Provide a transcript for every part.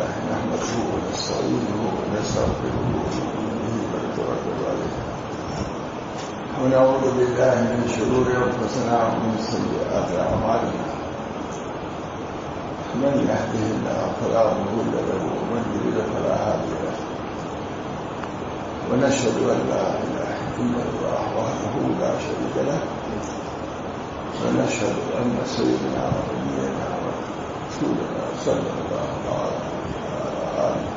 لله نحمده ونستعينه ونستغفره ونؤمن به ونتوكل عليه ونعوذ بالله من شرور أنفسنا ومن سيئات أعمالنا من يهده الله فلا مضل له ومن يضلل فلا هادي له ونشهد أن لا إله إلا الله وحده لا شريك له ونشهد أن سيدنا ونبينا ورسولنا صلى الله عليه وعلى آله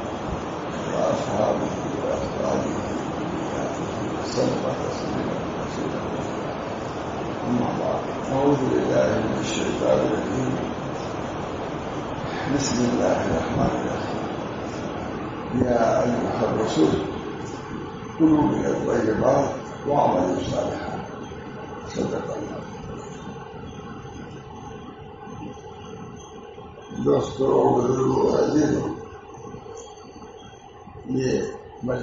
وأصحابه وأزواجه وذرياته وسلم تسليما كثيرا أما بعد أعوذ بالله من الشيطان الرجيم بسم الله الرحمن الرحيم يا أيها الرسول كلوا من الطيبات واعملوا صالحا صدق الله. دوستو بزرگوں عزیزوں، یہ میں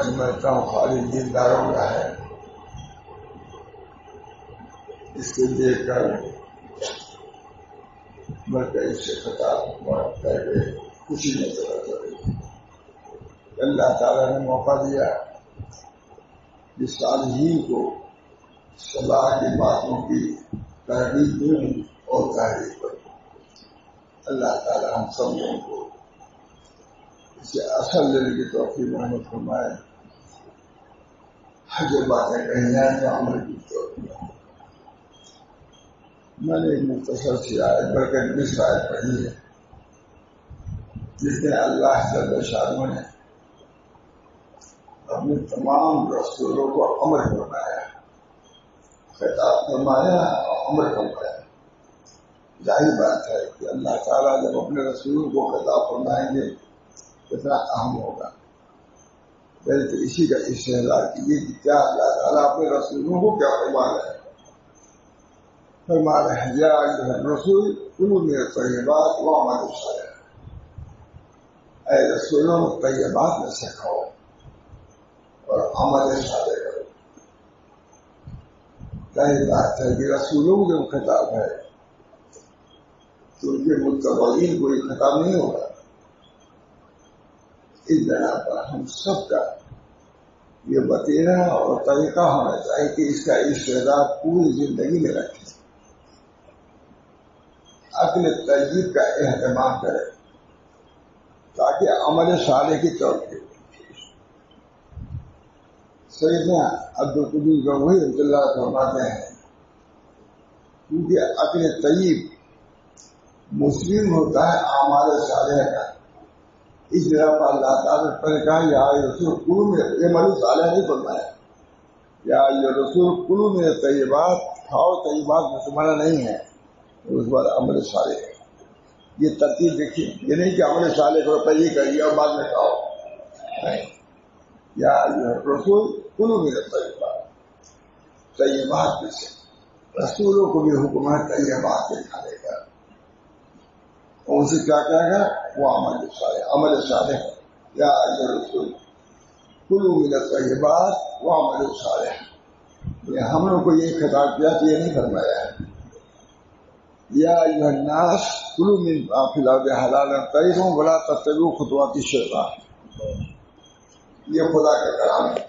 سمجھتا ہوں خالی دینداروں کا ہے. اس کو دیکھ کر مرکز سے خطاب کر کے خوشی نظر آتی ہے. اللہ تعالیٰ نے موقع دیا کہ صالحین کو صلاح کی باتوں کی تحریر دوں اور تحریر کروں. اللہ تعالیٰ ہم سب لوگوں کو اسے اصل لینے کی توفیق محمد فرمائے. جو باتیں کہی ہیں تو عمل کی توفیق. میں نے ایک مختصر سی آیت بلکہ 20 آیت پڑھی ہے جس میں اللہ جل شانہ نے اپنے تمام رسولوں کو امر فرمایا، خطاب فرمایا اور امر فرمایا. ظاہر بات ہے کہ اللہ تعالیٰ جب اپنے رسولوں کو خطاب فرمائیں گے کتنا اہم ہوگا. بلکہ اسی کا استحضار کیجیے کہ کیا اللہ تعالیٰ اپنے رسولوں کو کیا فرما رہے ہیں. فرما رہے ہیں یا ایھا الرسول کلوا من الطیبات واعملوا صالحا. اے رسولوں طیبات میں سے کھاؤ اور عمل صالح کرو. ظاہر بات ہے کہ رسولوں کو جب خطاب ہے تو ان کے متبعین کو یہ خطاب نہیں ہوگا. اس بنا پر ہم سب کا یہ وتیرہ اور طریقہ ہونا چاہیے کہ اس کا استعداد پوری زندگی میں رکھیں، عقل طیب کا اہتمام کرے تاکہ عمل صالح کی توفیق. سیدنا عبدالقدوس گنگوہی رضی اللہ فرماتے ہیں کیونکہ عقل طیب مسلم ہوتا ہے اعمال صالحہ کا. اس جگہ پر اللہ تعالیٰ نے کہا یا رسول کلوا من، یہ ملو صالح نہیں فرمایا. یا رسول کلوا من الطیبات، کھاؤ طیبات میں تمہارا نہیں ہے. اس بار عمل صالح ہے. یہ ترتیب دیکھیے، یہ نہیں کہ عمل صالح کرو پہلے کریے اور بعد میں کھاؤ. نہیں، یا رسول کلوا من الطیبات، طیبات میں سے. رسولوں کو بھی حکم ہے طیبات کے کھانے کا. اور اسے کیا کہے گا؟ وہ عمل صالح، عمل صالح. یا رسول کلوا من الطیبات واعملوا صالحا. ہم لوگ کو یہ خطاب کیا تو یہ نہیں فرمایا ہے یا ایھا الناس کلوا مما فی الارض حلالا طیبا ولا تتبعوا خطوات الشیطان. یہ خدا کا کلام ہے.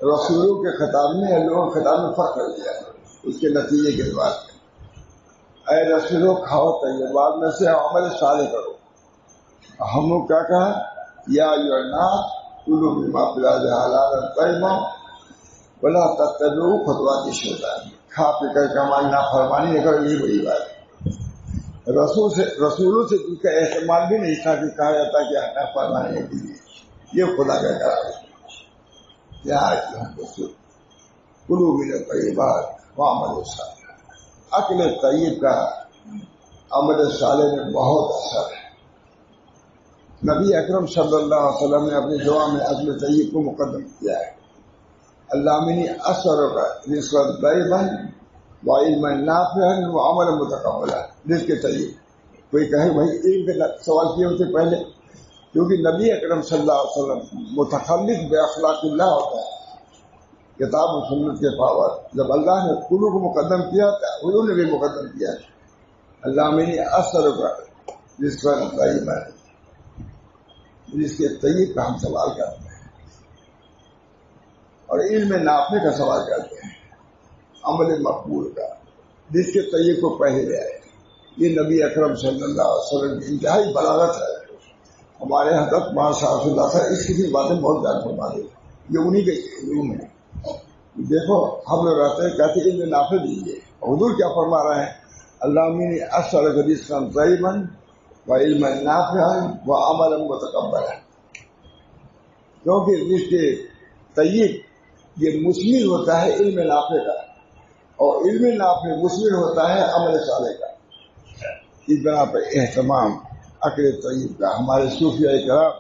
رسولوں کے خطاب میں لوگوں کے خطاب میں فرق کر دیا اس کے نتیجے کے بعد. اے رسولوں کھاؤ طیبات میں سے عمل صالح کرو. ہم لوگ کیا کہا؟ یا ایھا الناس کلوا مما فی الارض حلالا طیبا ولا تتبعوا خطوات الشیطان. کھا پی کر کمائی نافرمانی نہیں کرو. یہی بڑی بات ہے. رسولوں سے دل کا اہتمام بھی نہیں تھا کہ کہا جاتا کہ نافرمانی نہیں کیجیے. یہ خدا کا کلام ہے. یا ایھا الرسول کلوا من الطیبات واعملوا صالحا. عقل طیب کا عمل صالح میں بہت اثر ہے. نبی اکرم صلی اللہ علیہ وسلم نے اپنی دعا میں عقل طیب کو مقدم کیا ہے. اللہم انی اسألک رزقا طیبا وعلما نافعا وعملا متقبلا. رزق طیب. کوئی کہے بھائی علم کا سوال کیے ہوتے پہلے، کیونکہ نبی اکرم صلی اللہ علیہ وسلم متخلق باخلاق اللہ ہوتا ہے. کتاب و سنت کے پاور جب اللہ نے کلو کو مقدم کیا تھا انہوں نے بھی مقدم کیا. اللہ میں نے اسألک جس پر طیب ہے، جس کے طیب کا ہم سوال کرتے ہیں اور علم نافع کا سوال کرتے ہیں، عمل مقبول کا جس کے طیب کو پہلے لے آئے۔ یہ نبی اکرم صلی اللہ علیہ وسلم کی انتہائی بلاغت ہے۔ ہمارے حضرت ماشاء اللہ سے اس کی باتیں بہت زیادہ فرما دی، یہ انہیں کے علوم ہے۔ دیکھو ہم لوگ رہتے ہیں کہتے علم نافع دیجیے، حضور کیا فرما رہے ہیں؟ اللہم اصل رزقا طیبا و علم نافعا و عملا متقبلا، کیونکہ رزق طیب یہ مثمر ہوتا ہے علم نافع کا، اور علم نافع مثمر ہوتا ہے عمل صالح کا۔ اس بنا پر اہتمام عقل طیب کا ہمارے صوفیاء کرام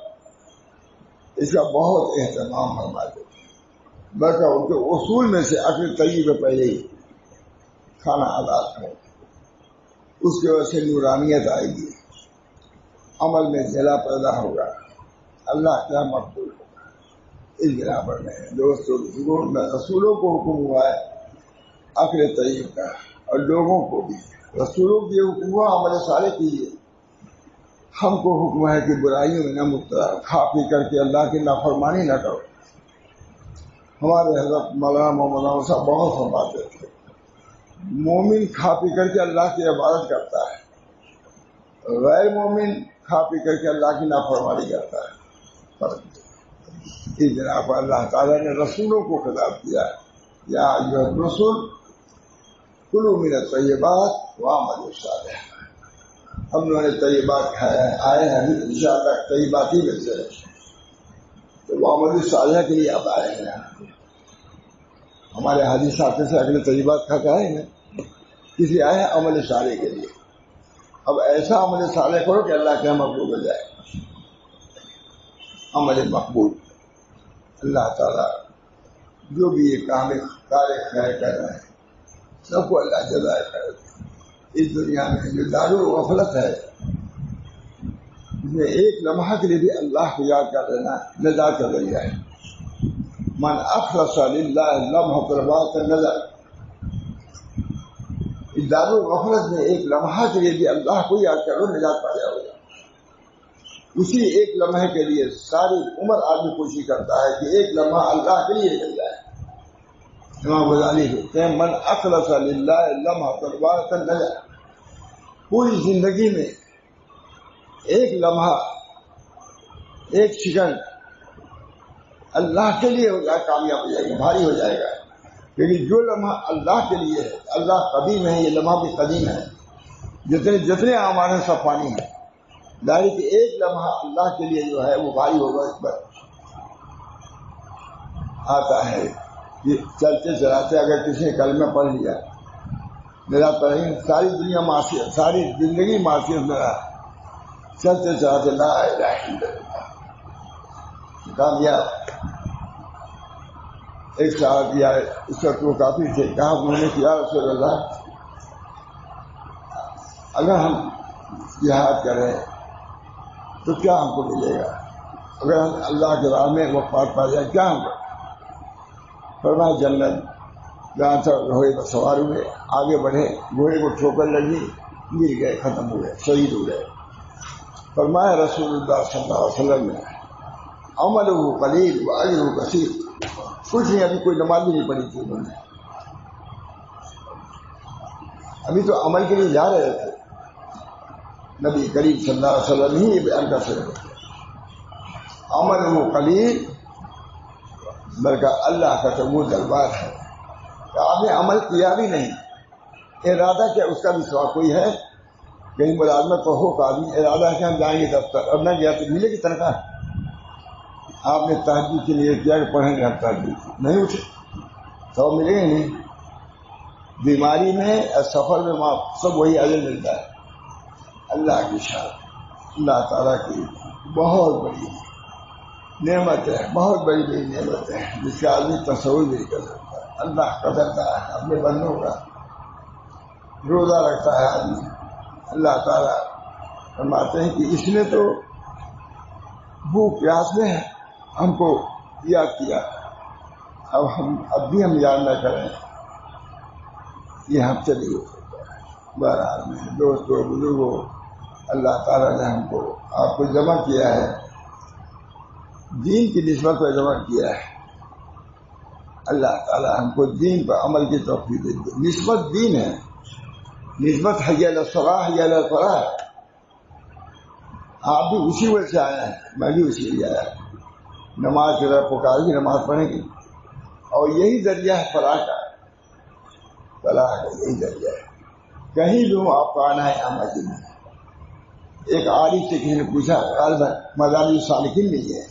اس کا بہت اہتمام فرماتے ہیں، بلکہ ان کے اصول میں سے عقل طیب پہلے ہی کھانا آزاد کرو، اس کی وجہ سے نورانیت آئے گی، عمل میں ضلع پیدا ہوگا، اللہ کیا مقبول ہوگا۔ اس بنا پر میں دوستوں رسولوں کو حکم ہوا ہے عقل طیب کا، اور لوگوں کو بھی رسولوں کی حکم ہوا عمل صالح کیجیے، ہم کو حکم ہے کہ برائیوں میں نہ مبتلا، کھا پی کر کے اللہ کی نافرمانی نہ کرو۔ ہمارے حضرت مولانا محمد صاحب بہت فرماتے تھے مومن کھا پی کر کے اللہ کی عبادت کرتا ہے، غیر مومن کھا پی کر کے اللہ کی نافرمانی کرتا ہے۔ اس بنا پر اللہ تعالیٰ نے رسولوں کو خطاب کیا، یا ایھا الرسل کلوا من الطیبات واعملوا صالحا۔ ہم لوگوں نے طیبات کھایا ہے، آئے ہیں انشاءاللہ طیبات ہی میں سے، تو واعملوا صالحا کے لیے اب آئے ہیں۔ ہمارے حاجی صاحب سے اگلے طیبات کھا کے آئے ہیں، کسی آئے ہیں عمل صالح کے لیے۔ اب ایسا عمل صالح کرو کہ اللہ کے مقبول ہو جائے۔ عمل مقبول، اللہ تعالیٰ جو بھی یہ کام کار خیر کر رہے ہیں سب کو اللہ جزائے خیر۔ اس دنیا میں جو دارالغفلت ہے اس میں ایک لمحہ کے لیے بھی اللہ کو یاد کر لینا نجات کا ذریعہ ہے۔ من اخلص للہ لمحۃ واحدۃ نجا، اس دارالغفلت میں ایک لمحہ کے لیے بھی اللہ کو یاد کرو نجات پا جاؤ گا۔ اسی ایک لمحے کے لیے ساری عمر آدمی کوشش کرتا ہے کہ ایک لمحہ اللہ کے لیے مل جائے۔ امام غزالی کہتے ہیں من اخلص للہ لمحۃ واحدۃ نجا، پوری زندگی میں ایک لمحہ ایک سیکنڈ اللہ کے لیے ہو جائے کامیاب ہو جائے گا، بھاری ہو جائے گا۔ لیکن جو لمحہ اللہ کے لیے ہے، اللہ قدیم ہے، یہ لمحہ بھی قدیم ہے، جتنے اعمال ہیں سب فانی ہیں، ظاہر کہ ایک لمحہ اللہ کے لیے جو ہے وہ بھاری ہوگا۔ اس پر آتا ہے کہ چلتے چلاتے اگر کسی نے کلمہ پڑھ لیا میرا پڑھیں ساری دنیا معصیت، ساری زندگی معصیت میں رہا، چلتے چلاتے لا الہ الا اللہ کامیاب۔ ایک صاحب کیا اس وقت وہ کافی تھے، کہا انہوں نے کیا رسول اللہ اگر ہم جہاد کریں تو کیا ہم کو ملے گا؟ اگر ہم اللہ کے راہ میں وفات پا جائے کیا ہم کو؟ فرمایا جنت۔ جہاں سے گھوڑے پر سوار ہوئے آگے بڑھے، گھوڑے کو ٹھوکر لگی، گر گئے، ختم ہو گئے، شہید ہو گئے۔ فرمایا رسول اللہ صلی اللہ علیہ وسلم نے عملہ قلیل و اجرہ کثیر، کچھ نہیں، ابھی کوئی نماز بھی نہیں پڑھی تھی انہوں نے، ابھی تو عمل کے لیے جا رہے تھے۔ نبی کریم صلی اللہ علیہ وسلم ہی یہ بیان کر سکتے تھے، عملہ قلیل، بلکہ اللہ کا تو وہ دربار ہے کہ آپ نے عمل کیا بھی نہیں، ارادہ کیا اس کا بھی سواب کوئی ہے؟ کہیں ملازمت تو ہو کہ آدمی ارادہ ہے کہ ہم جائیں گے دفتر، اور نہ گیا تو ملے گی تنخواہ؟ آپ نے تہجد کے لیے کیا کہ پڑھیں گے ہم تہجد، نہیں اٹھے تو ملے گا نہیں۔ بیماری میں سفر میں سب وہی اجر ملتا ہے۔ اللہ کی شان، اللہ تعالیٰ کی بہت بڑی نعمت ہے، بہت بڑی بڑی نعمت ہے جس کا آدمی تصور بھی نہیں کر سکتا۔ اللہ قدرتا ہے اپنے بندوں کا، روزہ رکھتا ہے آدمی، اللہ تعالیٰ فرماتے ہیں کہ اس نے تو بھوک پیاس میں ہم کو یاد کیا، اب بھی ہم یاد نہ کریں، یہ ہم سے نہیں ہو سکتا ہے۔ بہرحال میں دوستوں بزرگوں اللہ تعالیٰ نے ہم کو آپ کو جمع کیا ہے، دین کی نسبت پر جمع کیا ہے. اللہ تعالیٰ ہم کو دین پر عمل کی توفیق دے دے. نسبت دین ہے، نسبت حی علی الصلاح حی علی الفلاح. آپ بھی اسی وجہ سے آئے ہیں، میں بھی اسی لیے آیا. نماز کی طرف پکار کی، نماز پڑھیں گے، اور یہی ذریعہ ہے فلاح کا. فلاح کا یہی ذریعہ ہے. کہیں بھی ہوں آپ کا آنا ہے یہاں مسجد میں. ایک عارف سے کسی نے پوچھا، مدارج السالکین نہیں ہے،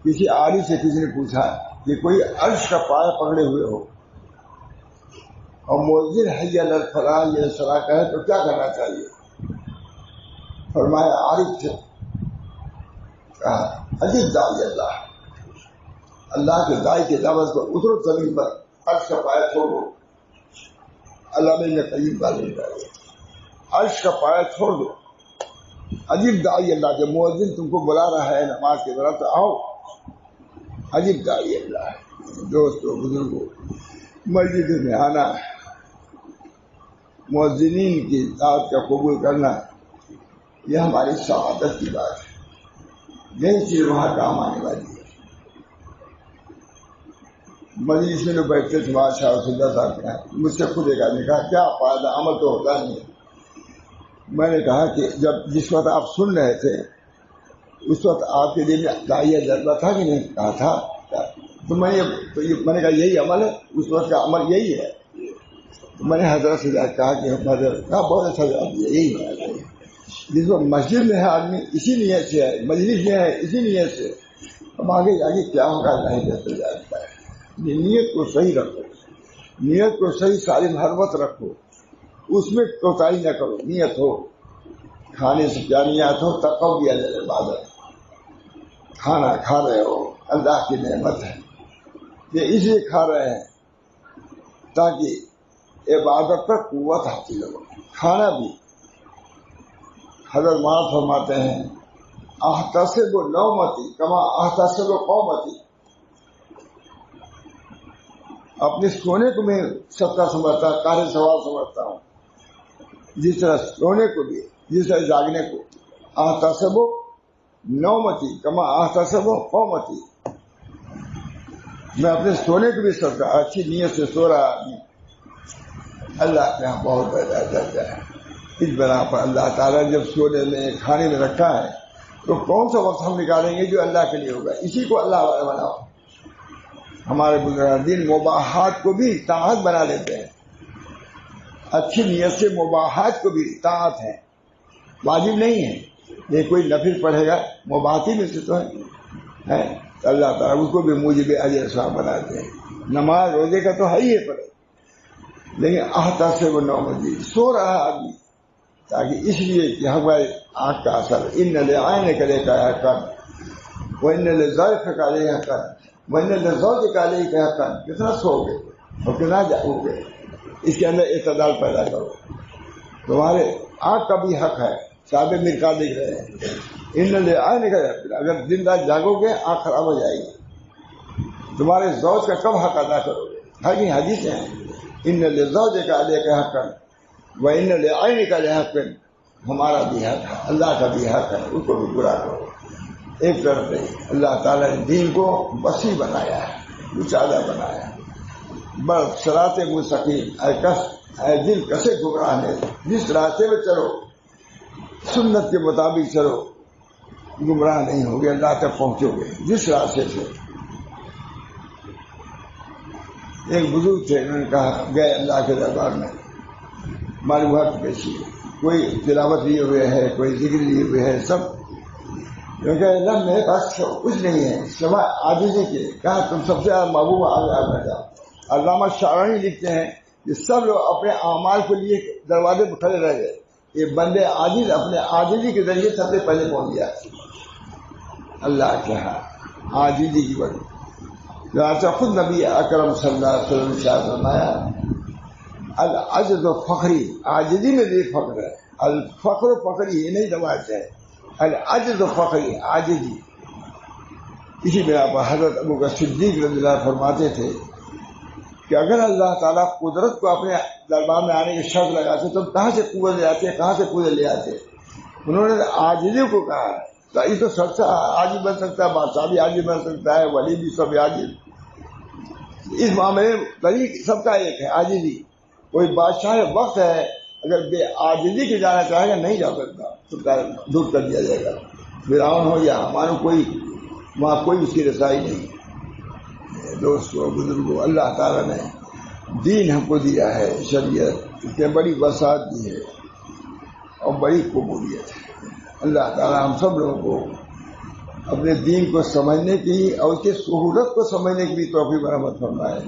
کسی عارف سے کسی نے پوچھا کہ کوئی عرش کا پایا پکڑے ہوئے ہو اور مؤذن حی علی الفلاح حی علی الصلاح کہے تو کیا کرنا چاہیے؟ فرمایا عارف سے کہا عجیب داعی اللہ، اللہ کے داعی کے دعوت پر اترو زمین پر، عرش کا پایا چھوڑو. اللہ نے قیم والے عرش کا پایا چھوڑ دو. عجیب داعی اللہ، جب مؤذن تم کو بلا رہا ہے نماز کی طرف تو آؤ. عجیب داعی اللہ. دوستو بزرگوں، مسجد میں آنا، مؤذنین کی دعوت کا قبول کرنا، یہ ہماری سعادت کی بات ہے. یہی چیز وہاں کام آنے والی ہے. مجلس میں لوگ بیٹھتے تھے، ماشاء اللہ صاحب کہا، مجھ سے خود ایک آدمی کہا کیا فائدہ، عمل تو ہوتا نہیں. میں نے کہا کہ جس وقت آپ سن رہے تھے اس وقت آپ کے دل میں داعیہ جذبہ تھا کہ نہیں؟ کہا تھا. تو میں نے کہا یہی عمل ہے، اس وقت کا عمل یہی ہے. تو میں نے حضرت سے کہا کہ حضرت کہا بہت اچھا جواب دیا، یہی ہے. جس وقت مسجد میں ہے آدمی اسی نیت سے ہے، مجلس میں ہے اسی نیت سے، اب آگے جا کے کیا ہوگا اللہ ہی بہتر جانتا ہے. نیت کو صحیح رکھو، نیت کو صحیح سالم ہر وقت رکھو، اس میں کوتاہی نہ کرو. نیت ہو، کھانے سے کیا نیت ہو، تقوی اجر عبادت. کھانا کھا رہے ہو اللہ کی نعمت ہے، یہ اس لیے کھا رہے ہیں تاکہ عبادت پر قوت حاصل ہو. کھانا بھی حضرت ماں فرماتے ہیں احتسب نومتی کما احتسب قومتی. اپنے سونے کو میں صدقہ سمجھتا ہوں، قاہر ثواب سمجھتا ہوں، جس طرح سونے کو بھی، جس طرح جاگنے کو. احتسب نومتی کما احتسب قومتی. میں اپنے سونے کو بھی صدقہ، اچھی نیت سے سو رہا آدمی اللہ کے یہاں بہت بڑا درجہ ہے. اس بنا پر اللہ تعالیٰ جب سونے میں کھانے میں رکھا ہے تو کون سا وقت ہم نکالیں گے جو اللہ کے لیے ہوگا؟ اسی کو اللہ والا بناؤ. ہمارے بزرگ دین مباحات کو بھی طاعت بنا لیتے ہیں. اچھی نیت سے مباحات کو بھی طاعت ہے، واجب نہیں ہے. یہ کوئی نفل پڑھے گا مباحاتی میں سے تو ہے، تو اللہ تعالیٰ اس کو بھی موجب اجر ثواب بناتے ہیں. نماز روزے کا تو ہے ہی ہے پڑھے، لیکن احتسب سے وہ نومتی سو رہا آدمی تاکہ اس لیے کہ ہمارے آنکھ کا اثر ان لعین کرے کا حقن وان لذائف کا لے حقن وان لزوج کا لے کا حقن. کتنا سو گے اور کتنا جاگو گے، اس کے اندر اعتدال پیدا کرو. تمہارے آنکھ کا بھی حق ہے، صاحب مرکا لکھ رہے ہیں ان لعین کا. اگر دن رات جاگو گے آنکھ خراب ہو جائے گی. تمہارے زوج کا کب حق ادا کرو گے؟ ہر کی حدیث ہیں ان لزوج کا لے کا حقن وَإِنَّ لِعَيْنِكَ لِحَقٍ. ہمارا بھی حق ہے، اللہ کا بھی حق ہے، اس کو بھی پورا کرو. ایک طرف نہیں، اللہ تعالیٰ نے دین کو وسیع بنایا ہے، اچالا بنایا ہے. بس صراط مستقیم، اے دل کسے گمراہ ہے، جس راستے میں چلو سنت کے مطابق چلو گمراہ نہیں ہوگے، اللہ تک پہنچو گے جس راستے سے. ایک بزرگ تھے، انہوں نے کہا گئے اللہ کے دربار میں، معلومات پیشی، کوئی تلاوت لیے ہوئے ہے، کوئی ذکر لیے ہوئے ہے، سب. کیونکہ اللہ میرے پاس کچھ نہیں ہے سوائے عاجزی کے. کہا تم سب سے محبوب آگے جاؤ. علامہ شعرانی لکھتے ہیں کہ سب لوگ اپنے اعمال کو لیے دروازے پہ کھڑے رہ گئے، یہ بندے عاجز اپنے عاجزی کے ذریعے سب سے پہلے پہنچ گیا اللہ کے ہاں عاجزی کی وجہ. خود نبی اکرم صلی اللہ علیہ وسلم نے فرمایا العجز و فخری، عاجزی میں بھی فخر ہے. الفخر و فخری یہ نہیں روایت ہے، العجز و فخری عاجزی. اسی بنا پر حضرت ابو بکر صدیق رضی اللہ فرماتے تھے کہ اگر اللہ تعالیٰ قدرت کو اپنے دربار میں آنے کی شرط لگاتے تو کہاں سے قوت لے آتے، کہاں سے قوت لے آتے. انہوں نے عاجزی کو کہا ہے. تو یہ تو سب سے عاجز بن سکتا ہے, بادشاہ بھی عاجز بن سکتا ہے, ولی بھی سب عاجز. اس معاملے میں طریق سب کا ایک ہے, عاجزی. کوئی بادشاہ وقت ہے, اگر بے عاجزی کے جانا چاہے گا نہیں جا سکتا, تو دور کر دیا جائے گا. فرعون ہو یا ہمارا کوئی, وہاں کوئی اس کی رسائی نہیں. دوستو بزرگوں, اللہ تعالیٰ نے دین ہم کو دیا ہے, شریعت اس نے بڑی وسعت دی ہے اور بڑی قبولیت ہے. اللہ تعالیٰ ہم سب لوگوں کو اپنے دین کو سمجھنے کی اور اس کی سہولت کو سمجھنے کی بھی توفیق رحمت فرمائے.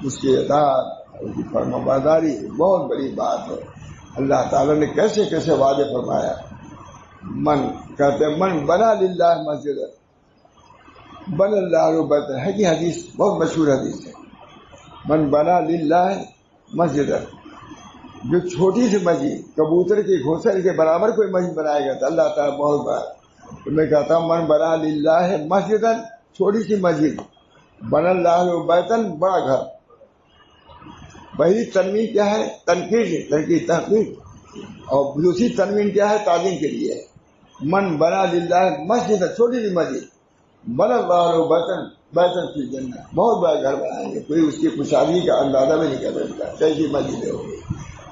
اس کی اطاعت, اس کی فرما برداری بہت بڑی بات ہے. اللہ تعالیٰ نے کیسے کیسے وعدے فرمایا. کہتے من بنا للہ مسجد بن اللہ بیت ہے کہ حدیث بہت مشہور حدیث ہے. من بنا للہ مسجد, جو چھوٹی سی مسجد کبوتر کے گھونسلے کے برابر کوئی مسجد بنائے گا تو اللہ تعالیٰ بہت بڑا. تو میں کہتا ہوں من بنا للہ مسجد, چھوٹی سی مسجد, بن اللہ بیتن, بڑا گھر. پہلی تنوین کیا ہے؟ تنقید, تنقید تحقیق. اور دوسری تنوین کیا ہے؟ تعظیم کے لیے. من بنا للہ مسجد, چھوٹی سی مسجد, بن اللہ بیتن, بیتن فی الجنہ, بہت بڑا گھر بنائیں گے. کوئی اس کی خوشحالی کا اندازہ بھی نہیں کر سکتا کیسی مسجدیں ہوگی.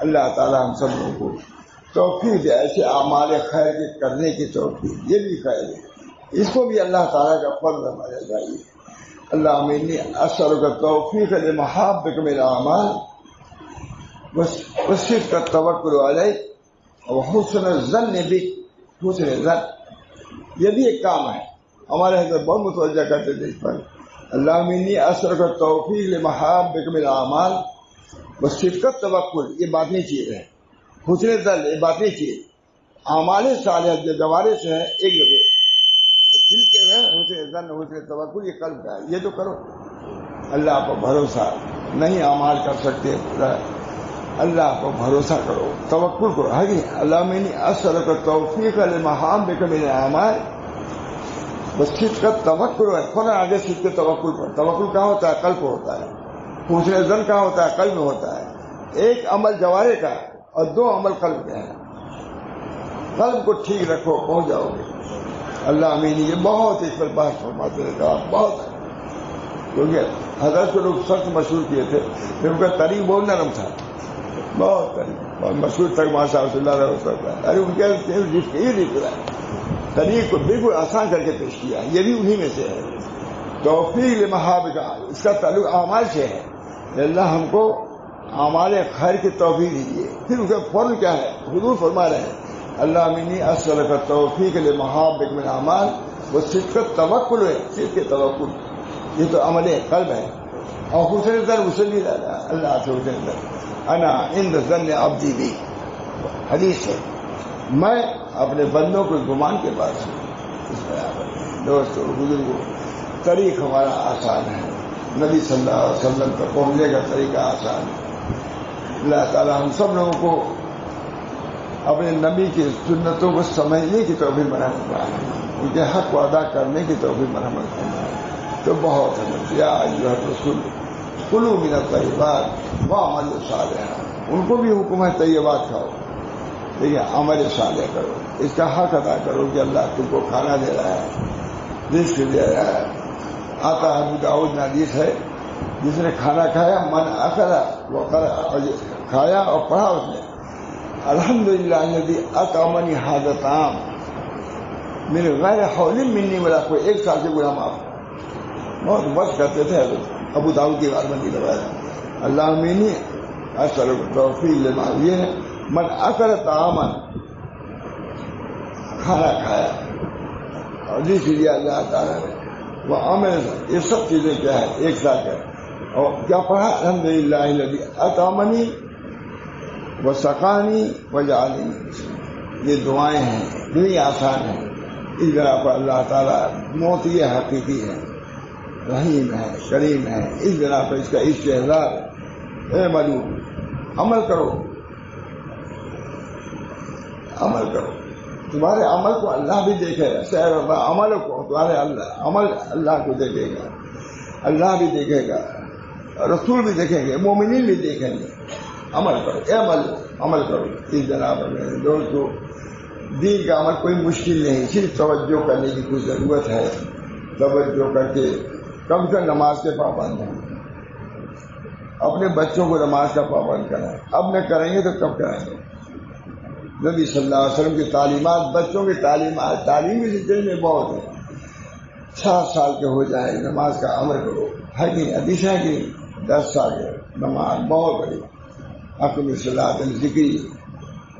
اللہ تعالیٰ ہم سب لوگوں کو توفیق دے ایسے اعمال خیر کے کرنے کی توفیق. یہ بھی خیر ہے, اس کو بھی اللہ تعالیٰ کا فضل سمجھنا چاہیے. اللہ انی اسألک التوفیق لمحابک من الاعمال وصدق التوکل علیک وحسن الظن بک. حسن ظن یہ بھی ایک کام ہے. ہمارے حضرت بہت متوجہ کرتے تھے اس پر. اللہ انی اسألک التوفیق لمحابک من الاعمال وصدق التوکل, یہ باطنی چیز ہے. حسن ظن یہ باطنی چیز. اعمال صالحہ جو دوارے سے ہے ایک دفعہ, دل کے ہے حسن ظن حسن توکل یہ قلب کا ہے. یہ تو کرو, اللہ پر بھروسہ نہیں اعمال کر سکتے, اللہ پر بھروسہ کرو, توکل کرو. ہے اللہ میں اسألک التوفیق لمحابک من الاعمال وصدق التوکل ہے. فوراً آگے صدق توکل پر. توکل کہاں ہوتا ہے؟ قلب کو ہوتا ہے. حسن ظن کہاں ہوتا ہے؟ قلب میں ہوتا ہے. ایک عمل جوارے کا اور دو عمل قلب کے ہیں. قلب کو ٹھیک رکھو, پہنچ جاؤ گے. اللہ امین یہ بہت اس پر بحث فرماتے رہے گا, بہت ہے. کیونکہ حضرت کو لوگ سخت مشہور کیے تھے, ان کا طریق بہت نرم تھا, بہت طریق بہت مشہور تک ماشاء اللہ رہا. ارے ان کے طریق کو بالکل آسان کر کے پیش کیا. یہ بھی انہی میں سے ہے. توفیق لمحابک, اس کا تعلق اعمال سے ہے. اللہ ہم کو اعمال خیر کی توفیق دیجیے. پھر اس کا فوراً کیا ہے؟ حضور فرما رہے ہیں اللہ منی اسألک التوفیق لمحابک من الاعمال وصدق التوکل ہے. صدق توکل یہ تو عمل قلب ہے. اور حسن ظن اسے بھی اللہ سے حسن ظن, انا عند ظن عبدی بی, حدیث ہے میں اپنے بندوں کو گمان کے پاس ہوں. اس برابر دوستوں بزرگوں, طریق ہمارا آسان ہے. نبی صلی اللہ علیہ وسلم تک پہنچنے کا طریقہ آسان ہے. اللہ تعالیٰ ہم سب لوگوں کو اپنے نبی کی سنتوں کو سمجھنے کی توفیق مرحمت فرمائے, ان کے حق کو ادا کرنے کی توفیق مرحمت فرمائے. تو بہت ہے. یا ایھا الرسول کلوا من الطیبات واعملوا صالحا, ان کو بھی حکم ہے طیبات کھاؤ, لیکن عمل صالح کرو. اس کا حق ادا کرو کہ اللہ تم کو کھانا دے رہا ہے, رزق دے رہا ہے. آتا ہے ابو داؤد میں حدیث ہے, جس نے کھانا کھایا من اکل وقرأ, کھایا اور پڑھا اس نے الحمدللہ الذی اطعمنی ھذا الطعام من غیر حول منی ولا قوة. 1 سال سے گناہ معاف. بہت وقت کرتے تھے ابو داؤد کی بات بندی لگایا. اللہ منی اسألک التوفیق لما, یہ ہے من اکل طعاما, کھانا کھایا اور جس لیے اللہ تعالیٰ نے وہ عمل, یہ سب چیزیں کیا ہے 1 سال کا. اور کیا پڑھا الحمدللہ الذی اطعمنی وسقانی وجعلنی. یہ دعائیں ہیں, دنیا آسان ہے. اس طرح پر اللہ تعالیٰ موتی حقیقی ہے, رحیم ہے, کریم ہے. اس طرح پر اس کا استحضار ہے. اعملوا, عمل کرو, عمل کرو. تمہارے عمل کو اللہ بھی دیکھے گا. عمل کو تمہارے عمل اللہ کو دیکھے گا, اللہ بھی دیکھے گا, رسول بھی دیکھیں گے, مومنین بھی دیکھیں گے. عمل کرو, عمل کرو. اس جناب میں دوستو دین کا عمل کوئی مشکل نہیں، صرف توجہ کرنے کی کوئی ضرورت ہے، توجہ کر کے کم سے نماز کے پابند ہیں، اپنے بچوں کو نماز کا پابند کریں، اب نہ کریں گے تو کب کریں گے؟ نبی صلی اللہ علیہ وسلم کی تعلیمات، بچوں کی تعلیمات، تعلیمی سلسلے میں بہت ہے، 7 سال کے ہو جائیں نماز کا امر کرو، ہے کہ حدیث ہے کہ 10 سال کے نماز بہت بڑی، اقم الصلاۃ ذکری،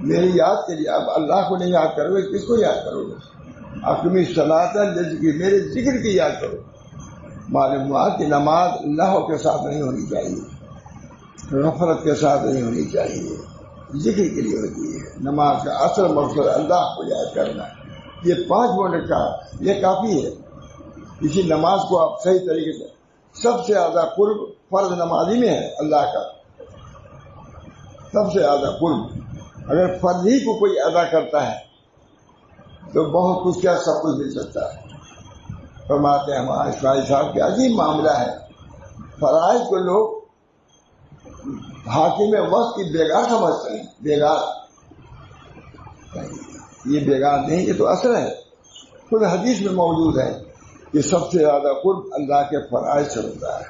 میری یاد کے لیے، اب اللہ کو نہیں یاد کرو گے کس کو یاد کرو گے؟ اقم الصلاۃ ذکری، میرے ذکر کی یاد کرو۔ معلوم ہوا کہ نماز اللہ کے ساتھ نہیں ہونی چاہیے، غفلت کے ساتھ نہیں ہونی چاہیے، ذکر کے لیے ہوتی ہے۔ نماز کا اصل مقصد اللہ کو یاد کرنا ہے، یہ 5 منٹ کا یہ کافی ہے۔ اسی نماز کو آپ صحیح طریقے سے، سب سے زیادہ قرب فرض نمازی میں ہے اللہ کا، سب سے زیادہ قرب۔ اگر فرض ہی کو کوئی ادا کرتا ہے تو بہت کچھ کیا سب کچھ مل سکتا ہے۔ فرماتے ہیں ہمارے اسماعیل صاحب کے عجیب معاملہ ہے، فرائض کو لوگ حاکم وقت کی بیگار سمجھتے ہیں، بیگار، یہ بیگار نہیں، یہ تو اصل ہے، خود حدیث میں موجود ہے کہ سب سے زیادہ قرب اللہ کے فرائض سے ہوتا ہے،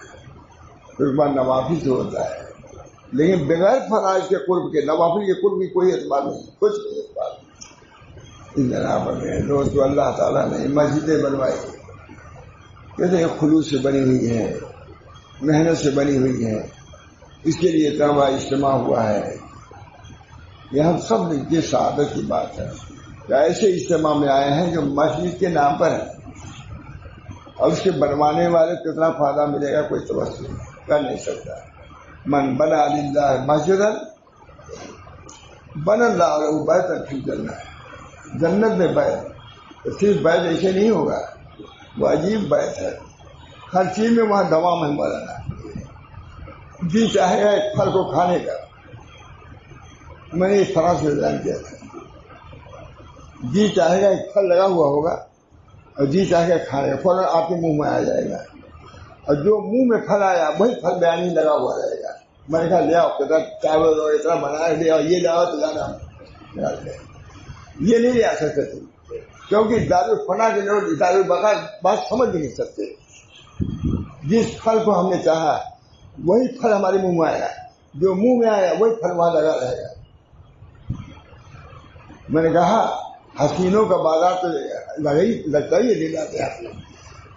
پھر بعد نوافل سے ہوتا ہے، لیکن بغیر فرائض کے قرب کے، نوافل کے قرب کی کوئی اعتبار نہیں، کچھ نہیں اعتبار نہیں۔ جناب دوستو، اللہ تعالیٰ نے مسجدیں بنوائی، کہتے ہیں خلوص سے بنی ہوئی ہے، محنت سے بنی ہوئی ہے، اس کے لیے اتنا اجتماع ہوا ہے، یہ ہم سب کی سعادت کی بات ہے کہ ایسے اجتماع میں آئے ہیں جو مسجد کے نام پر ہے، اور اس کے بنوانے والے کو کتنا فائدہ ملے گا کوئی توقع کر نہیں سکتا۔ من بنا للہ مسجدا بنا اللہ له بیتا فی الجنہ، جنت میں بیت، صرف بیت ایسے نہیں ہوگا، وہ عجیب بیت ہے، ہر چیز میں وہاں دوام ہے مولانا، جی چاہے گا ایک پھل کو کھانے کا، میں نے اس طرح سے اعلان کیا تھا، جی چاہے گا ایک پھل لگا ہوا ہوگا اور جی چاہے گا کھانے کا، فوراً آپ کے منہ میں آ جائے گا، اور جو منہ میں پھل آیا وہی پھل بیانی لگا ہوا رہے گا۔ میں نے کہا لے آؤ، کہتا چاول اور اتنا بنایا لے آؤ، یہ لاؤ تو لانا، یہ نہیں لے آ سکتے تھے کیونکہ دارالفنا کے لوگ دارالبقا بات سمجھ بھی نہیں سکتے۔ جس پھل کو ہم نے چاہا وہی پھل ہمارے منہ میں آیا، جو منہ میں آیا وہی پھل وہاں لگا رہے گا۔ میں نے کہا حسینوں کا بازار تو لگتا ہی لے جاتے ہیں،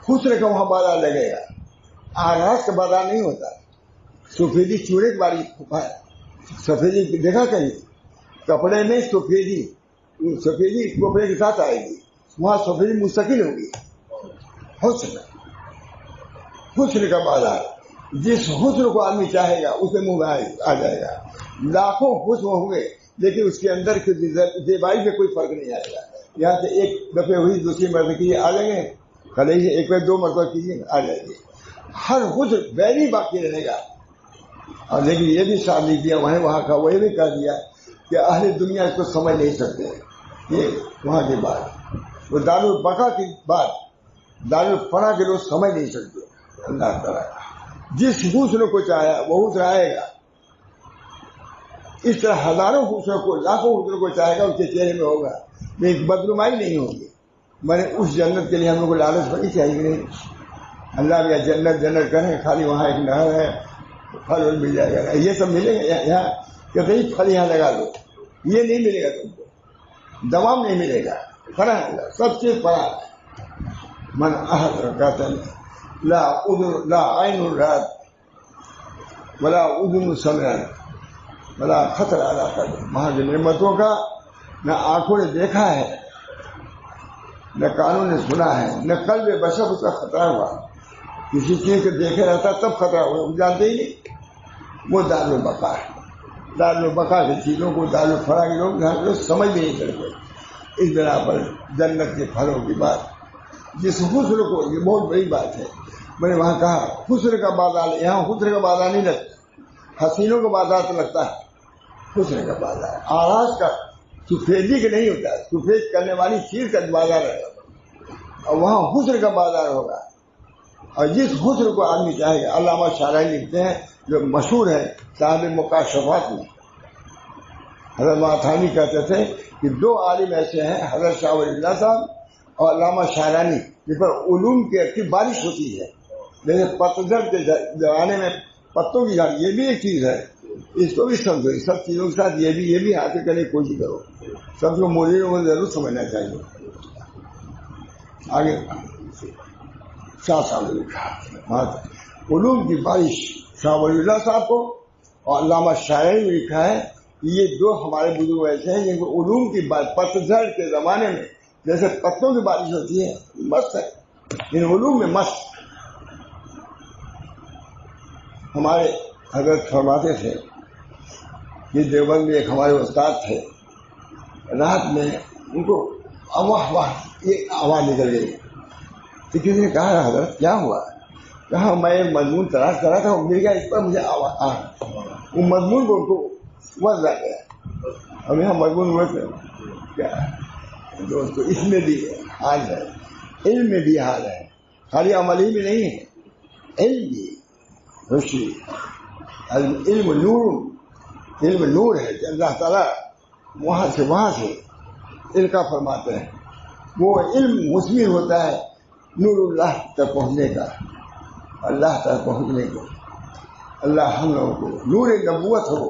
خسرے کا وہاں بازار لگے گا، آراز کا بازار نہیں ہوتا۔ سفیدی چوڑے کی باری، سفیدی دیکھا کہیں کپڑے میں سفیدی کپڑے کے ساتھ آئے گی، وہاں سفیدی مستقل ہوگی۔ حسن کا بازار، جس حسن کو آدمی چاہے گا اس کے منہ میں آ جائے گا۔ لاکھوں حسن ہوں گے لیکن اس کے اندر کی زیبائی میں کوئی فرق نہیں آئے گا۔ یہاں سے ایک دفعہ ہوئی، دوسری مرتبہ کی آ جائیں گے، کل ہی ایک بار 2 مرتبہ کیجیے آ جائے گی، ہر حسن ویری باقی رہے گا۔ اور لیکن یہ بھی ساتھ لکھ دیا وہاں کا، وہی بھی کہہ دیا کہ اہل دنیا اس کو سمجھ نہیں سکتے، یہ وہاں کی بات، وہ دارالبقا کی بات دارالفنا کے لوگ سمجھ نہیں سکتے۔ اللہ تعالیٰ جس حسن کو چاہے وہ حسن آئے گا، اس طرح ہزاروں حسن کو، لاکھوں حسن کو چاہے گا اس کے چہرے میں ہوگا، لیکن بدنمائی نہیں ہوگی۔ میں نے اس جنت کے لیے ہم لوگ کو لالچ بڑی چاہیے نہیں، اللہ بھی جنت کریں، خالی وہاں ایک نہر ہے، پھل مل جائے گا، یہ سب ملے گا یہاں، کہتے ہی پھل یہاں لگا لو، یہ نہیں ملے گا تم کو، دوام نہیں ملے گا، فرا ہے، سب چیز فرا ہے۔ من کہتے ہیں لا عین رات ولا اذن سمعت ولا خطر علی قلب، وہاں کی نعمتوں کا نہ آنکھوں نے دیکھا ہے، نہ کانوں نے سنا ہے، نہ قلب بشر اس کا خطرہ ہوا۔ کسی چیز کو دیکھے رہتا تب خطرہ ہوا، جانتے ہی نہیں، وہ دارالبقا ہے۔ دارالبقا کی چیزوں کو دارالفنا کے لوگ سمجھ بھی نہیں کرتے۔ اس بنا پر جنت کے پھلوں کی بات، جس حسن کو، یہ بہت بڑی بات ہے۔ میں نے وہاں کہا حسن کا بازار، یہاں حسن کا بازار نہیں لگتا، حسینوں کا بازار تو لگتا ہے، حسن کا بازار آراز کا، سفیدی کا نہیں ہوتا، سفید کرنے والی چیز کا بازار ہے، اور وہاں حسن کا بازار ہوگا۔ اور جس حسن کو آدمی چاہے گا، علامہ شارحی لکھتے ہیں جو مشہور ہے صاحب مکاشفات میں، حضرت ماتھانی کہتے تھے کہ دو عالم ایسے ہیں حضرت شاہ ولی اللہ صاحب اور علامہ شاعرانی، جس پر علوم کی بارش ہوتی ہے. جیسے پتجھڑ کے زمانے میں پتوں کی جھاڑ، یہ بھی ایک چیز ہے، اس کو بھی سمجھو. اس سب چیزوں کے ساتھ یہ بھی حاصل کرنے کی کوشش کرو. سب کو موجودوں کو ضرور سمجھنا چاہیے. آگے شاہ صاحب نے لکھا علوم کی بارش شاہ ولی اللہ صاحب کو، اور علامہ شاعری نے لکھا ہے کہ یہ دو ہمارے بزرگ ایسے ہیں جن کو علوم کی بارش پتجھڑ کے زمانے میں جیسے پتوں کی بارش ہوتی ہے، مست ہے ان علوم میں مست. ہمارے حضرت فرماتے تھے کہ دیوبند میں ایک ہمارے استاد تھے، رات میں ان کو ایک آواز نکل گئی. تو کسی نے کہا حضرت کیا ہوا؟ کہا میں ایک مضمون تلاش کر رہا تھا، وہ مل گیا، اس پر مجھے آواز وہ مضمون کو ان کو وضع گیا. اب یہاں مضمون ہوئے کیا دوستو، اس میں بھی حال ہے، علم میں بھی حال ہے، خالی عملی میں نہیں ہے، علم بھی روشنی. علم نور ہے کہ اللہ تعالیٰ وہاں سے علم کا فرماتے ہیں. وہ علم مثمر ہوتا ہے نور اللہ تک پہنچنے کا، اللہ تک پہنچنے کو. اللہ ہم لوگوں کو نور نبوت ہو،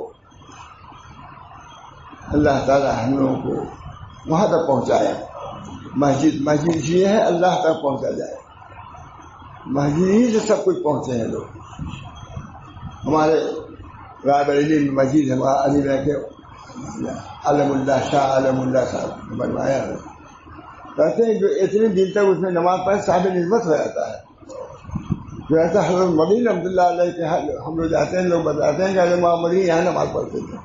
اللہ تعالیٰ ہم لوگوں کو وہاں تک پہنچایا. مسجد یہ ہے اللہ تک پہنچا جائے، مسجد ہی سے سب کچھ پہنچے ہیں لوگ. ہمارے رائے بریلی مسجد ہمارا علی کے علم اللہ شاہ علم اللہ صاحب بنوایا ہے. کہتے ہیں جو اتنے دن تک اس میں نماز پڑھے صاحب نسبت ہو جاتا ہے. جو ایسا حضرت مدین رحمۃ اللہ علیہ کے ہم لوگ جاتے ہیں، لوگ بتاتے ہیں کہ حضرت مدین یہاں نماز پڑھتے تھے.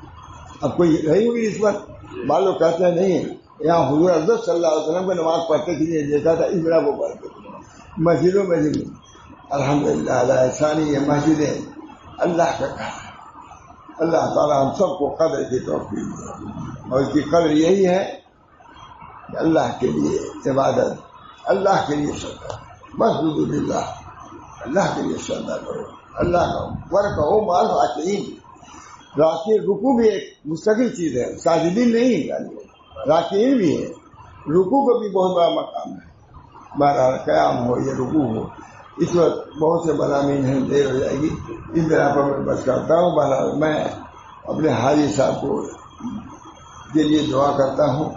اب کوئی رہی ہوگی نسبت، بعض لوگ کہتے ہیں نہیں یہاں حضور حضرت صلی اللہ علیہ وسلم کو نماز پڑھتے تھے، یہ دیکھا تھا اس طرح وہ پڑھتے تھے. مسجدوں میں بھی الحمدللہ علیہ ثانی یہ مسجدیں اللہ کا کہا. اللہ تعالیٰ ہم سب کو قدر کی توفیق دے، اور اس کی قدر یہی ہے کہ اللہ کے لیے عبادت، اللہ کے لیے سجدہ، بس باللہ اللہ کے لیے سجدہ کرو. اللہ کا ورک ہو مال راکعین. راکع رکوع بھی ایک مستقل چیز ہے، ساجدین نہیں، راکعین بھی ہے. رکوع کو بھی بہت بڑا مقام ہے. بہرحال قیام ہو یا رکوع ہو، اس وقت بہت سے مضامین ہیں، دیر ہو جائے گی، اس طرح پر میں بس کرتا ہوں. بہرحال میں اپنے حاجی صاحب کو کے لیے دعا کرتا ہوں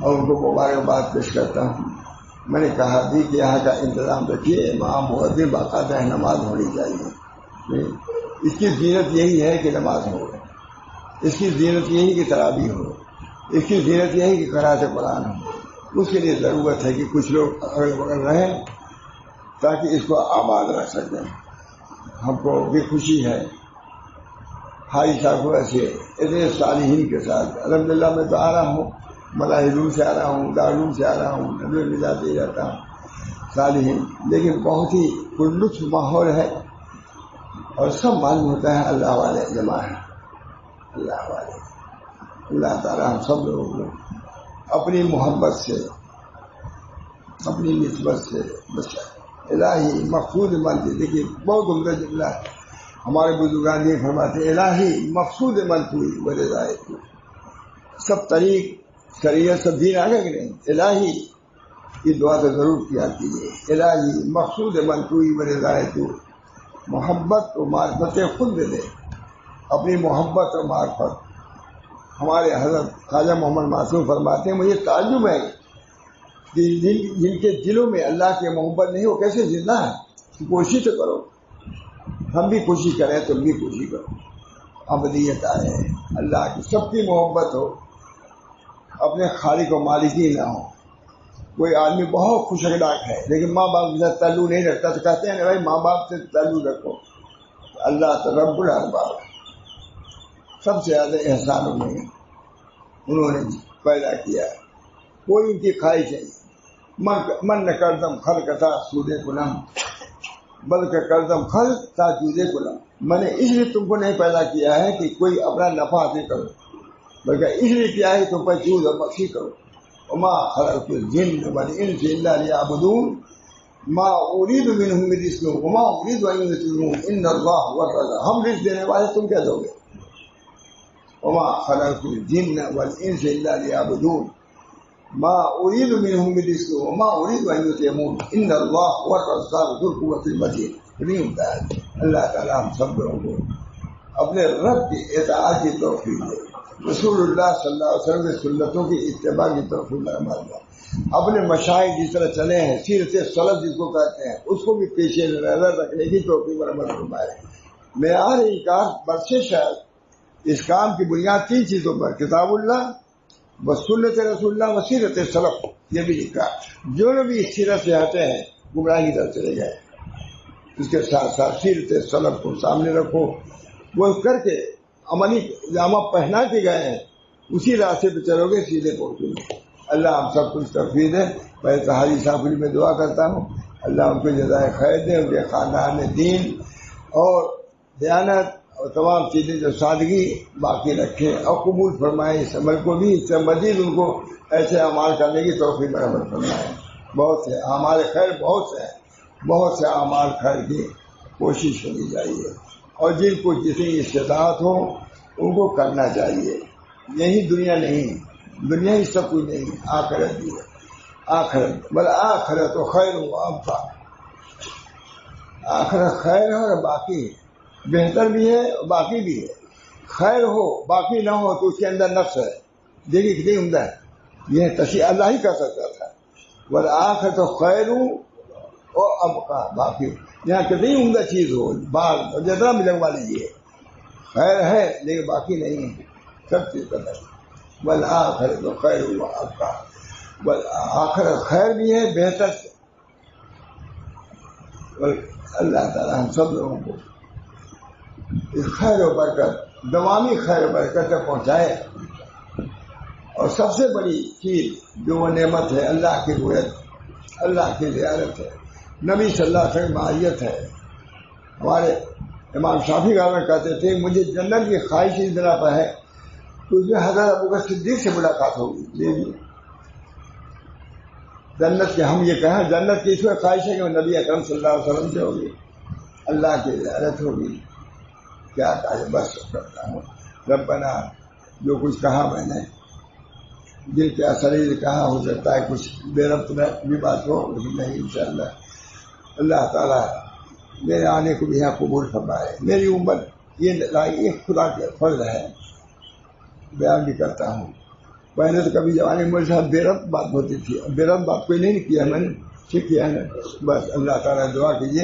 اور ان کو مبارکباد پیش کرتا ہوں. میں نے کہا تھی کہ یہاں کا انتظام رکھیے، امام مؤذن باقاعدہ نماز ہونی چاہیے. اس کی زینت یہی ہے کہ نماز ہو، اس کی زینت یہی کہ تراویح ہو، اس کی زینت یہی کہ قرأت قرآن ہو. اس کے لیے ضرورت ہے کہ کچھ لوگ اگل بغل رہیں تاکہ اس کو آباد رکھ سکیں. ہم کو بھی خوشی ہے حاجی صاحب کو ایسے اتنے صالحین کے ساتھ. الحمدللہ میں تو آ رہا ہوں، ملاحظوں سے آ رہا ہوں، دارالعلوم سے آ رہا ہوں، نبی میں جاتے ہی رہتا ہوں صالحین، لیکن بہت ہی پرلطف ماحول ہے اور سب معلوم ہوتا ہے اللہ والے جمع ہے. اللہ والے اللہ تعالیٰ ہم سب لوگوں کو اپنی محبت سے، اپنی نسبت سے بچائے. الہی مقصود من. دیکھیے بہت عمدہ جملہ ہے، ہمارے بزرگان یہ فرماتے الہی مقصود من توئی ورضائے تو. سب طریق شریعت سب دین آگے کہ نہیں، الہی کی دعا تو ضرور کیا کیجیے. الہی مقصود من توئی ورضائے تو. محبت و معرفت خود دے دے، اپنی محبت و معرفت. ہمارے حضرت خواجہ محمد معصوم فرماتے ہیں مجھے تعجب ہے کہ جن کے دلوں میں اللہ کی محبت نہیں، وہ کیسے زندہ ہے. کوشش تو کرو، ہم بھی کوشش کریں، تم بھی کوشش کرو. ابدیت آئے اللہ کی، سب کی محبت ہو، اپنے خالق و مالکی نہ ہو. کوئی آدمی بہت خوش اخلاق ہے لیکن ماں باپ کے ساتھ تعلق نہیں رکھتا، تو کہتے ہیں بھائی ماں باپ سے تعلق رکھو. اللہ تو رب الارباب، سب سے زیادہ احسان انہوں نے پیدا کیا. کوئی ان کی خواہش نہیں. من کردم خلق تھا سودے کلم، بلکہ کردم خلق تھا جودے کلم. میں نے اس لیے تم کو نہیں پیدا کیا ہے کہ کوئی اپنا نفع حاصل کرو، بلکہ اس لیے کیا ہے تم پر جود اور بخشی کرو. وما خلقت الجن والانس الا ليعبدون ما اريد منهم من رزق وما اريد ان يطعمون ان الله هو الرزاق. ہم رزق دینے والے، تم کیا دو گے؟ وما خلقت الجن والانس الا ليعبدون ما اريد منهم من رزق وما اريد ان يطعمون ان اللہ هو الرزاق ذو القوة المتین. نہیں ہوتا ہے. اللہ تعالیٰ ہم سب لوگوں کو اپنے رب کی اطاعت کی توفیق دے, رسول اللہ صلی اللہ علیہ وسلم کی سنتوں کی اتباع کی توفیق فرمائے. اپنے مشائخ جس طرح چلے ہیں, سیرت سلف جس کو کہتے ہیں, اس کو بھی پیش نظر رکھنے کی توفیق فرمائے. معیار انکار برسش ہے. اس کام کی بنیاد 3 چیزوں پر, کتاب اللہ و سنت رسول اللہ و سیرت سلف. یہ بھی لکھا جو لوگ بھی اس سیرت سے ہٹے ہیں گمراہی کی طرف چلے گئے. اس کے ساتھ ساتھ سیرت سلف کو سامنے رکھو, وہ کر کے عملی جامہ پہنا کے گئے ہیں, اسی راستے پہ چلو گے سیدھے پہنچو گے. اللہ ہم سب کچھ توفیق ہے. میں حاجی صاحب میں دعا کرتا ہوں, اللہ ان کو جزائے خیر دے, ان کے خاندان میں دین اور دیانت اور تمام چیزیں جو سادگی باقی رکھے اور قبول فرمائے. اس عمل کو بھی اس سے مزید ان کو ایسے اعمال کرنے کی توفیق برابر فرمائے. بہت سے اعمال خیر بہت سے اعمال خیر کی کوشش ہونی چاہیے, اور جن کو جتنی استطاعت ہو ان کو کرنا چاہیے. یہی دنیا نہیں, دنیا ہی سب کچھ نہیں, آخرت بھی ہے. آخرت بل آخرت و خیر و ابقا. آخرت خیر ہے اور باقی بہتر بھی ہے اور باقی بھی ہے. خیر ہو باقی نہ ہو تو اس کے اندر نفس ہے. دیکھیے کتنی عمدہ ہے, یہ تشریح اللہ ہی کر سکتا تھا. بل آخرت و خیر اور ابقا, باقی یہاں کتنی عمدہ چیز ہو, بال اور جتنا بھی لگوا لیجیے, خیر ہے لیکن باقی نہیں ہے, سب چیز کا ہے. بل آخرت و خیر و ابقا. بل آخرت خیر بھی ہے بہتر سے. اللہ تعالیٰ ہم سب لوگوں کو اس خیر و برکت, دوامی خیر و برکت تک پہنچائے. اور سب سے بڑی چیز جو وہ نعمت ہے اللہ کی رؤیت, اللہ کی زیارت ہے, نبی صلی اللہ علیہ وسلم معیت ہے. ہمارے امام شافعی میں کہتے تھے مجھے جنت کی خواہش اس بنا پر ہے تو اس میں حضرت ابوبکر صدیق سے ملاقات ہوگی. جنت کے ہم یہ کہیں جنت کی اس میں خواہش ہے کہ نبی اکرم صلی اللہ علیہ وسلم سے ہوگی, اللہ کی زیارت ہوگی. کیا کہا بس کرتا ہوں. ربنا جو کچھ کہا میں نے دل کے اثر کہا, ہو سکتا ہے کچھ بے ربط میں بھی بات ہو, لیکن نہیں انشاءاللہ. اللہ تعالیٰ میرے آنے کو بھی یہاں قبول فرمائے. میری عمر یہ خدا کے فضل ہے, بیان بھی کرتا ہوں. پہلے تو کبھی زمانے میں میرے ساتھ بے ربط بات ہوتی تھی, بے ربط بات کوئی نہیں کیا میں نے, ٹھیک کیا ہے. بس اللہ تعالیٰ دعا کیجیے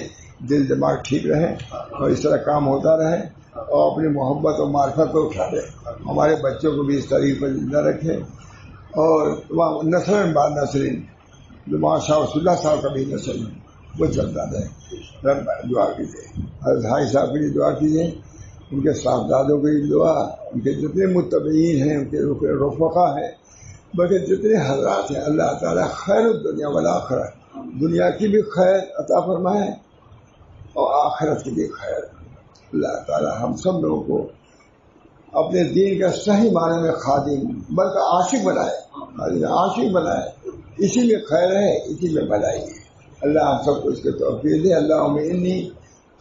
دل دماغ ٹھیک رہے اور اس طرح کام ہوتا رہے, اور اپنی محبت اور معرفت کو اٹھا دے. ہمارے بچوں کو بھی اس طریقے پر زندہ رکھے, اور نسل بعد نسرین جو شاہ رسول اللہ صاحب کا بھی نسل وہ چلتا رہے. دعا کیجیے. حضرت حاجی صاحب کے لیے دعا کیجیے, ان کے صاحبزادوں کی دعا, ان کے جتنے متبعین ہیں, ان کے رفقا ہیں, بلکہ جتنے حضرات ہیں, اللہ تعالیٰ خیر الدنیا والآخرہ, دنیا کی بھی خیر عطا فرمائے اور آخرت کی بھی خیر. اللہ تعالیٰ ہم سب لوگوں کو اپنے دین کا صحیح معنی میں خادم بلکہ عاشق بنائے. اسی میں خیر ہے, اسی میں بھلائی ہے. اللہ ہم سب کو اس کے توفیق دے. اللہم انی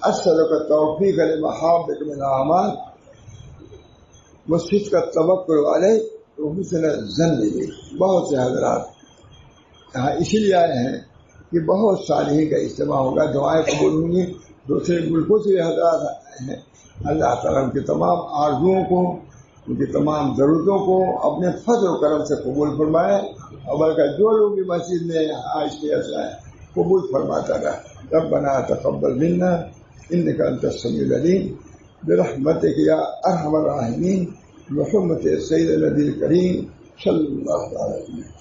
اسألک التوفیق لمحابک من الاعمال وصدق التوکل علیک وحسن الظن بک. بہت سے حضرات یہاں اسی لیے آئے ہیں کہ بہت صالحین کا اجتماع ہوگا, دعائیں قبول ہوں گی. دوسرے ملکوں سے حضرات آئے ہیں. اللہ تعالیٰ ان کے تمام آرزوؤں کو, ان کی تمام ضرورتوں کو اپنے فضل و کرم سے قبول فرمائے, اور بلکہ جو لوگ بھی مسجد میں آج کے ایسا ہے قبول فرماتا رہا. ربنا تقبل منا انك انت السميع العليم برحمتك يا ارحم الراحمين بحرمة سيد النبي الكريم صلى الله عليه وسلم.